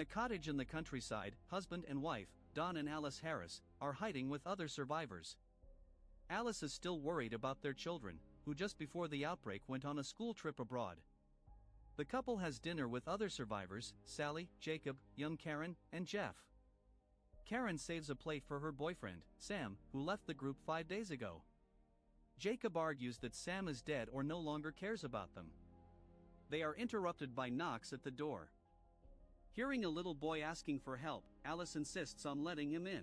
In a cottage in the countryside, husband and wife, Don and Alice Harris, are hiding with other survivors. Alice is still worried about their children, who just before the outbreak went on a school trip abroad. The couple has dinner with other survivors, Sally, Jacob, young Karen, and Jeff. Karen saves a plate for her boyfriend, Sam, who left the group 5 days ago. Jacob argues that Sam is dead or no longer cares about them. They are interrupted by knocks at the door. Hearing a little boy asking for help, Alice insists on letting him in.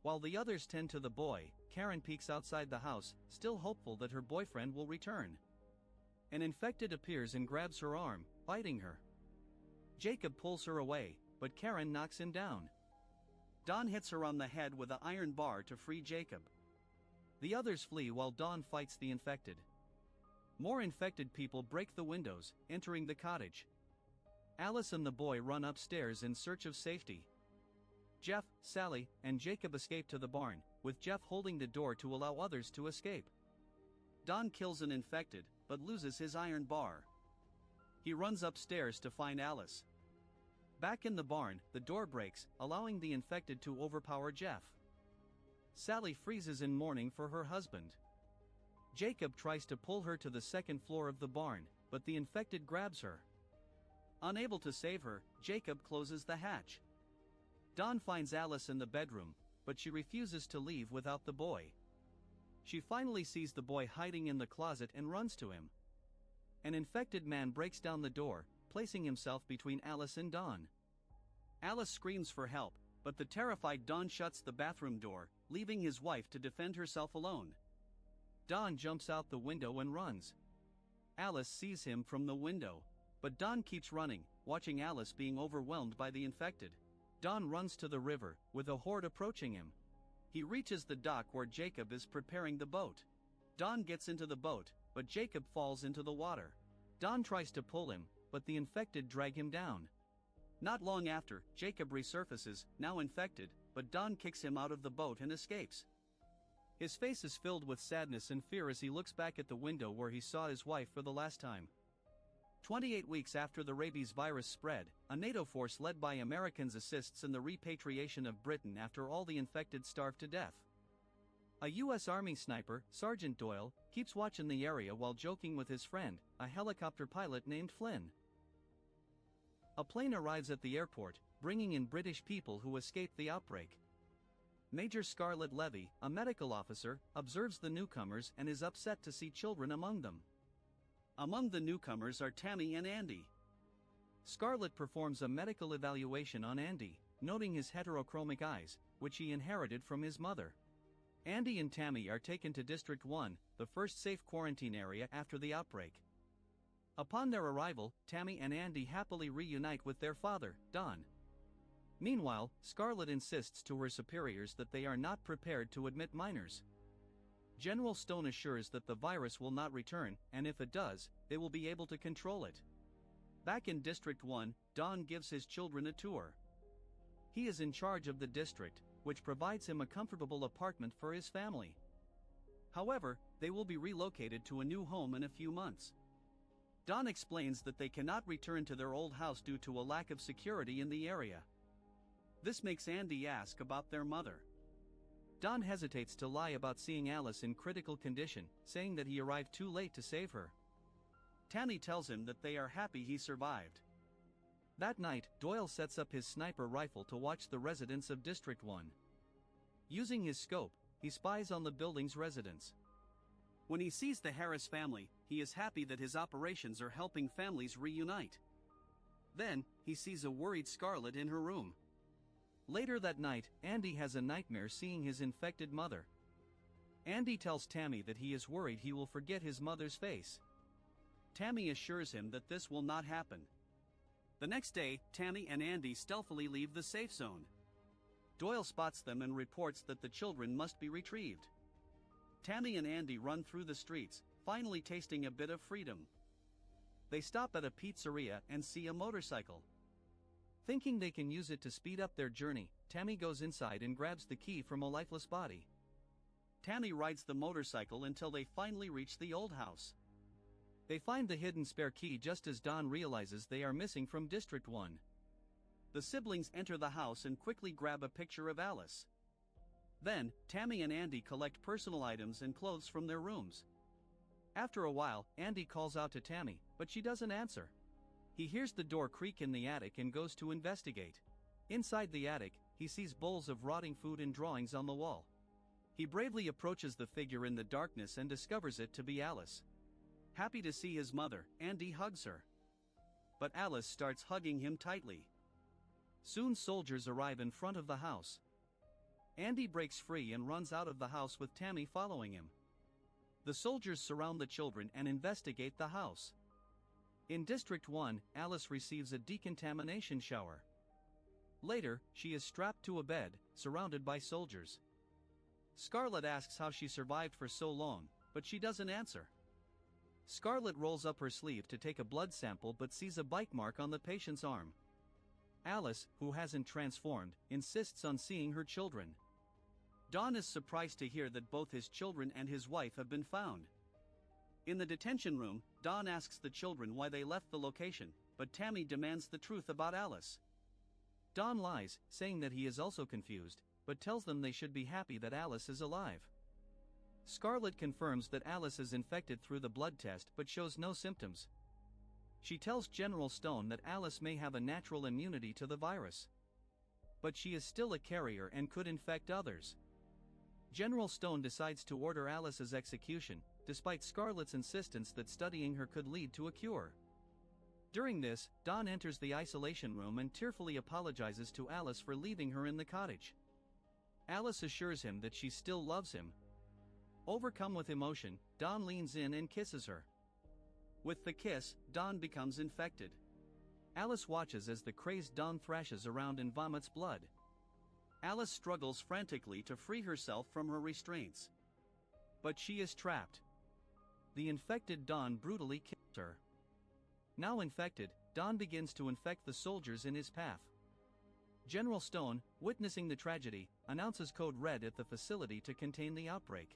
While the others tend to the boy, Karen peeks outside the house, still hopeful that her boyfriend will return. An infected appears and grabs her arm, biting her. Jacob pulls her away, but Karen knocks him down. Don hits her on the head with an iron bar to free Jacob. The others flee while Don fights the infected. More infected people break the windows, entering the cottage. Alice and the boy run upstairs in search of safety. Jeff, Sally, and Jacob escape to the barn, with Jeff holding the door to allow others to escape. Don kills an infected, but loses his iron bar. He runs upstairs to find Alice. Back in the barn, the door breaks, allowing the infected to overpower Jeff. Sally freezes in mourning for her husband. Jacob tries to pull her to the second floor of the barn, but the infected grabs her. Unable to save her, Jacob closes the hatch. Don finds Alice in the bedroom, but she refuses to leave without the boy. She finally sees the boy hiding in the closet and runs to him. An infected man breaks down the door, placing himself between Alice and Don. Alice screams for help, but the terrified Don shuts the bathroom door, leaving his wife to defend herself alone. Don jumps out the window and runs. Alice sees him from the window, but Don keeps running, watching Alice being overwhelmed by the infected. Don runs to the river, with a horde approaching him. He reaches the dock where Jacob is preparing the boat. Don gets into the boat, but Jacob falls into the water. Don tries to pull him, but the infected drag him down. Not long after, Jacob resurfaces, now infected, but Don kicks him out of the boat and escapes. His face is filled with sadness and fear as he looks back at the window where he saw his wife for the last time. 28 weeks after the rabies virus spread, a NATO force led by Americans assists in the repatriation of Britain after all the infected starved to death. A U.S. Army sniper, Sergeant Doyle, keeps watch in the area while joking with his friend, a helicopter pilot named Flynn. A plane arrives at the airport, bringing in British people who escaped the outbreak. Major Scarlett Levy, a medical officer, observes the newcomers and is upset to see children among them. Among the newcomers are Tammy and Andy. Scarlett performs a medical evaluation on Andy, noting his heterochromic eyes, which he inherited from his mother. Andy and Tammy are taken to District 1, the first safe quarantine area after the outbreak. Upon their arrival, Tammy and Andy happily reunite with their father, Don. Meanwhile, Scarlett insists to her superiors that they are not prepared to admit minors. General Stone assures that the virus will not return, and if it does, they will be able to control it. Back in District 1, Don gives his children a tour. He is in charge of the district, which provides him a comfortable apartment for his family. However, they will be relocated to a new home in a few months. Don explains that they cannot return to their old house due to a lack of security in the area. This makes Andy ask about their mother. Don hesitates to lie about seeing Alice in critical condition, saying that he arrived too late to save her. Tammy tells him that they are happy he survived. That night, Doyle sets up his sniper rifle to watch the residents of District 1. Using his scope, he spies on the building's residents. When he sees the Harris family, he is happy that his operations are helping families reunite. Then, he sees a worried Scarlett in her room. Later that night, Andy has a nightmare seeing his infected mother. Andy tells Tammy that he is worried he will forget his mother's face. Tammy assures him that this will not happen. The next day, Tammy and Andy stealthily leave the safe zone. Doyle spots them and reports that the children must be retrieved. Tammy and Andy run through the streets, finally tasting a bit of freedom. They stop at a pizzeria and see a motorcycle. Thinking they can use it to speed up their journey, Tammy goes inside and grabs the key from a lifeless body. Tammy rides the motorcycle until they finally reach the old house. They find the hidden spare key just as Don realizes they are missing from District 1. The siblings enter the house and quickly grab a picture of Alice. Then, Tammy and Andy collect personal items and clothes from their rooms. After a while, Andy calls out to Tammy, but she doesn't answer. He hears the door creak in the attic and goes to investigate. Inside the attic, he sees bowls of rotting food and drawings on the wall. He bravely approaches the figure in the darkness and discovers it to be Alice. Happy to see his mother, Andy hugs her. But Alice starts hugging him tightly. Soon soldiers arrive in front of the house. Andy breaks free and runs out of the house with Tammy following him. The soldiers surround the children and investigate the house. In District 1, Alice receives a decontamination shower. Later, she is strapped to a bed, surrounded by soldiers. Scarlett asks how she survived for so long, but she doesn't answer. Scarlett rolls up her sleeve to take a blood sample but sees a bite mark on the patient's arm. Alice, who hasn't transformed, insists on seeing her children. Don is surprised to hear that both his children and his wife have been found. In the detention room, Don asks the children why they left the location, but Tammy demands the truth about Alice. Don lies, saying that he is also confused, but tells them they should be happy that Alice is alive. Scarlett confirms that Alice is infected through the blood test but shows no symptoms. She tells General Stone that Alice may have a natural immunity to the virus. But she is still a carrier and could infect others. General Stone decides to order Alice's execution, despite Scarlett's insistence that studying her could lead to a cure. During this, Don enters the isolation room and tearfully apologizes to Alice for leaving her in the cottage. Alice assures him that she still loves him. Overcome with emotion, Don leans in and kisses her. With the kiss, Don becomes infected. Alice watches as the crazed Don thrashes around and vomits blood. Alice struggles frantically to free herself from her restraints. But she is trapped. The infected Don brutally kills her. Now infected, Don begins to infect the soldiers in his path. General Stone, witnessing the tragedy, announces Code Red at the facility to contain the outbreak.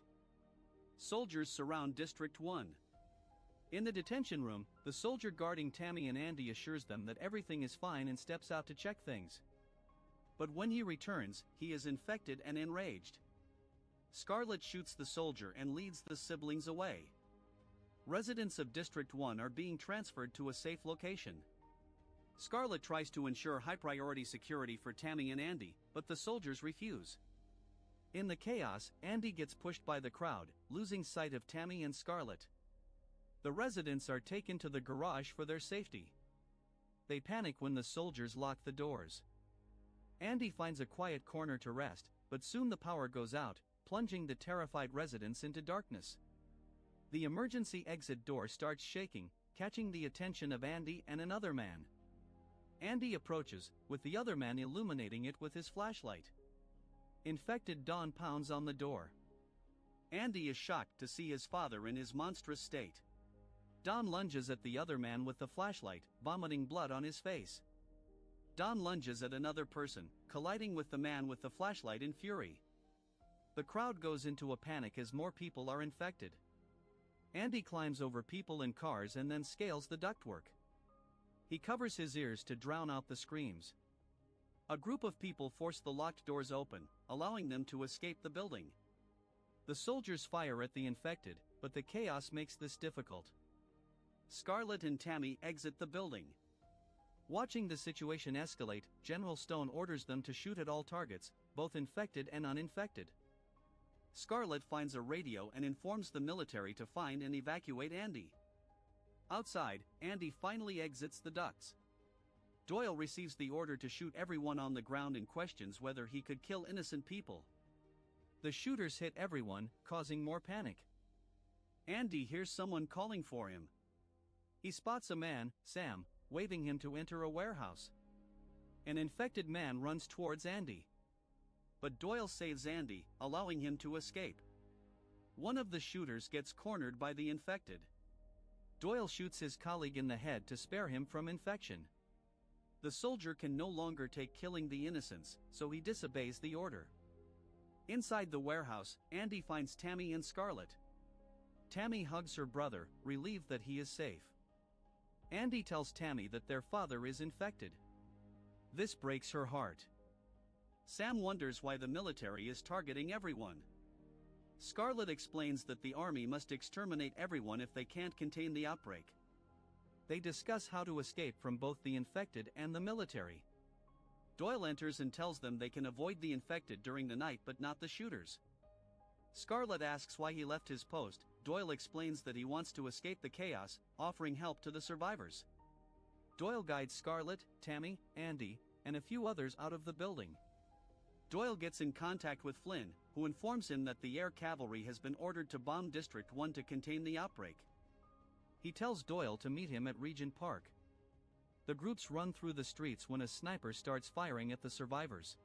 Soldiers surround District 1. In the detention room, the soldier guarding Tammy and Andy assures them that everything is fine and steps out to check things. But when he returns, he is infected and enraged. Scarlett shoots the soldier and leads the siblings away. Residents of District 1 are being transferred to a safe location. Scarlett tries to ensure high-priority security for Tammy and Andy, but the soldiers refuse. In the chaos, Andy gets pushed by the crowd, losing sight of Tammy and Scarlett. The residents are taken to the garage for their safety. They panic when the soldiers lock the doors. Andy finds a quiet corner to rest, but soon the power goes out, plunging the terrified residents into darkness. The emergency exit door starts shaking, catching the attention of Andy and another man. Andy approaches, with the other man illuminating it with his flashlight. Infected Don pounds on the door. Andy is shocked to see his father in his monstrous state. Don lunges at the other man with the flashlight, vomiting blood on his face. Don lunges at another person, colliding with the man with the flashlight in fury. The crowd goes into a panic as more people are infected. Andy climbs over people and cars and then scales the ductwork. He covers his ears to drown out the screams. A group of people force the locked doors open, allowing them to escape the building. The soldiers fire at the infected, but the chaos makes this difficult. Scarlett and Tammy exit the building. Watching the situation escalate, General Stone orders them to shoot at all targets, both infected and uninfected. Scarlett finds a radio and informs the military to find and evacuate Andy. Outside, Andy finally exits the ducts. Doyle receives the order to shoot everyone on the ground and questions whether he could kill innocent people. The shooters hit everyone, causing more panic. Andy hears someone calling for him. He spots a man, Sam, waving him to enter a warehouse. An infected man runs towards Andy. But Doyle saves Andy, allowing him to escape. One of the shooters gets cornered by the infected. Doyle shoots his colleague in the head to spare him from infection. The soldier can no longer take killing the innocents, so he disobeys the order. Inside the warehouse, Andy finds Tammy and Scarlett. Tammy hugs her brother, relieved that he is safe. Andy tells Tammy that their father is infected. This breaks her heart. Sam wonders why the military is targeting everyone. Scarlett explains that the army must exterminate everyone if they can't contain the outbreak. They discuss how to escape from both the infected and the military. Doyle enters and tells them they can avoid the infected during the night but not the shooters. Scarlett asks why he left his post. Doyle explains that he wants to escape the chaos, offering help to the survivors. Doyle guides Scarlett, Tammy, Andy, and a few others out of the building. Doyle gets in contact with Flynn, who informs him that the air cavalry has been ordered to bomb District 1 to contain the outbreak. He tells Doyle to meet him at Regent Park. The groups run through the streets when a sniper starts firing at the survivors.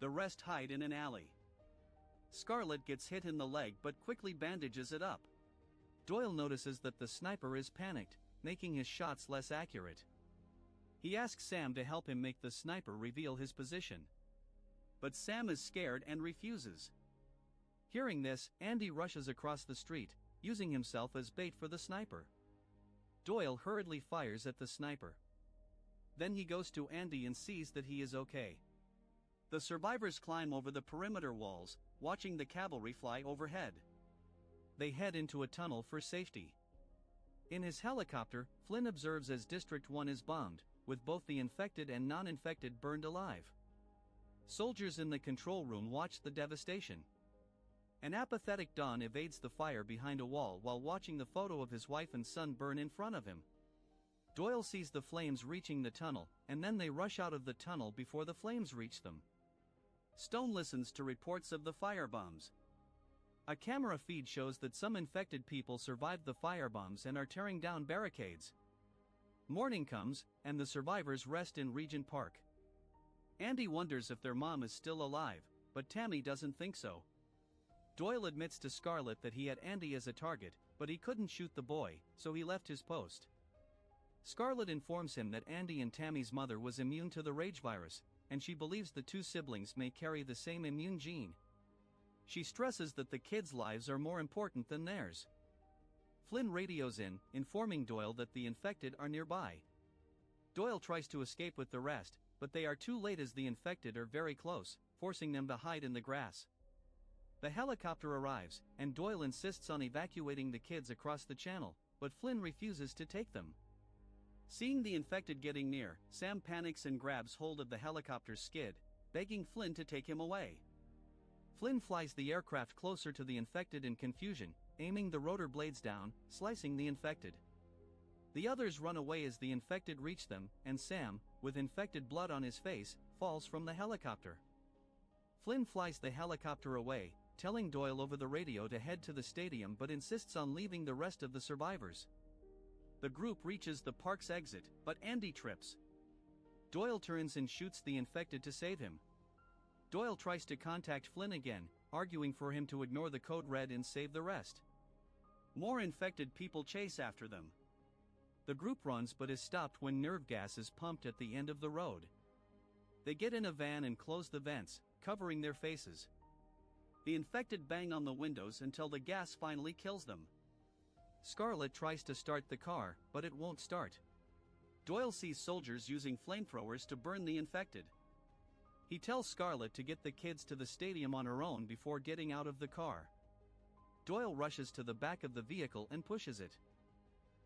The rest hide in an alley. Scarlett gets hit in the leg but quickly bandages it up. Doyle notices that the sniper is panicked, making his shots less accurate. He asks Sam to help him make the sniper reveal his position. But Sam is scared and refuses. Hearing this, Andy rushes across the street, using himself as bait for the sniper. Doyle hurriedly fires at the sniper. Then he goes to Andy and sees that he is okay. The survivors climb over the perimeter walls, watching the cavalry fly overhead. They head into a tunnel for safety. In his helicopter, Flynn observes as District 1 is bombed, with both the infected and non-infected burned alive. Soldiers in the control room watch the devastation. An apathetic Don evades the fire behind a wall while watching the photo of his wife and son burn in front of him. Doyle sees the flames reaching the tunnel, and then they rush out of the tunnel before the flames reach them. Stone listens to reports of the firebombs. A camera feed shows that some infected people survived the firebombs and are tearing down barricades. Morning comes, and the survivors rest in Regent Park. Andy wonders if their mom is still alive, but Tammy doesn't think so. Doyle admits to Scarlett that he had Andy as a target, but he couldn't shoot the boy, so he left his post. Scarlett informs him that Andy and Tammy's mother was immune to the rage virus, and she believes the two siblings may carry the same immune gene. She stresses that the kids' lives are more important than theirs. Flynn radios in, informing Doyle that the infected are nearby. Doyle tries to escape with the rest, but they are too late as the infected are very close, forcing them to hide in the grass. The helicopter arrives, and Doyle insists on evacuating the kids across the channel, but Flynn refuses to take them. Seeing the infected getting near, Sam panics and grabs hold of the helicopter's skid, begging Flynn to take him away. Flynn flies the aircraft closer to the infected in confusion, aiming the rotor blades down, slicing the infected. The others run away as the infected reach them, and Sam, with infected blood on his face, falls from the helicopter. Flynn flies the helicopter away, telling Doyle over the radio to head to the stadium but insists on leaving the rest of the survivors. The group reaches the park's exit, but Andy trips. Doyle turns and shoots the infected to save him. Doyle tries to contact Flynn again, arguing for him to ignore the code red and save the rest. More infected people chase after them. The group runs but is stopped when nerve gas is pumped at the end of the road. They get in a van and close the vents, covering their faces. The infected bang on the windows until the gas finally kills them. Scarlett tries to start the car, but it won't start. Doyle sees soldiers using flamethrowers to burn the infected. He tells Scarlett to get the kids to the stadium on her own before getting out of the car. Doyle rushes to the back of the vehicle and pushes it.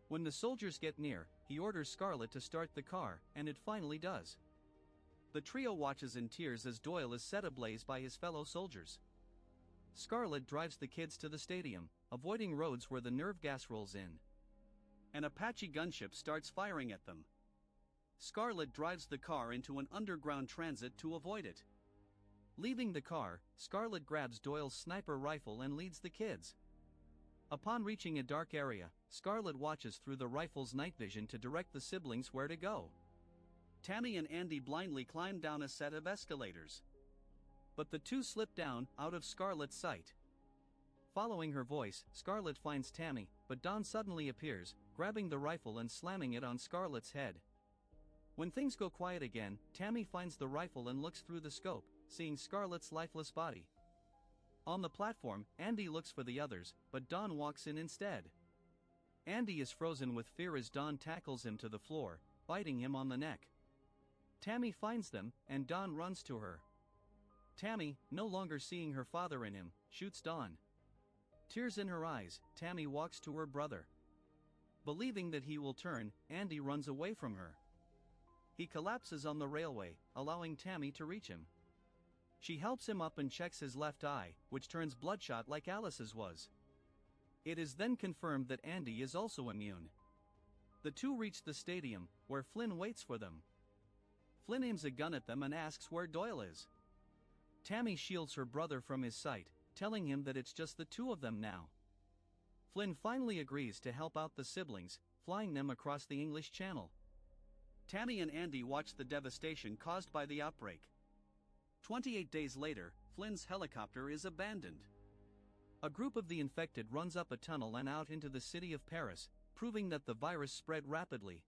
When the soldiers get near, he orders Scarlett to start the car, and it finally does. The trio watches in tears as Doyle is set ablaze by his fellow soldiers. Scarlett drives the kids to the stadium, avoiding roads where the nerve gas rolls in. An Apache gunship starts firing at them. Scarlett drives the car into an underground transit to avoid it. Leaving the car, Scarlett grabs Doyle's sniper rifle and leads the kids. Upon reaching a dark area, Scarlett watches through the rifle's night vision to direct the siblings where to go. Tammy and Andy blindly climb down a set of escalators. But the two slip down, out of Scarlett's sight. Following her voice, Scarlett finds Tammy, but Don suddenly appears, grabbing the rifle and slamming it on Scarlett's head. When things go quiet again, Tammy finds the rifle and looks through the scope, seeing Scarlett's lifeless body. On the platform, Andy looks for the others, but Don walks in instead. Andy is frozen with fear as Don tackles him to the floor, biting him on the neck. Tammy finds them, and Don runs to her. Tammy, no longer seeing her father in him, shoots Don. Tears in her eyes, Tammy walks to her brother. Believing that he will turn, Andy runs away from her. He collapses on the railway, allowing Tammy to reach him. She helps him up and checks his left eye, which turns bloodshot like Alice's was. It is then confirmed that Andy is also immune. The two reach the stadium, where Flynn waits for them. Flynn aims a gun at them and asks where Doyle is. Tammy shields her brother from his sight, telling him that it's just the two of them now. Flynn finally agrees to help out the siblings, flying them across the English Channel. Tammy and Andy watch the devastation caused by the outbreak. 28 days later, Flynn's helicopter is abandoned. A group of the infected runs up a tunnel and out into the city of Paris, proving that the virus spread rapidly.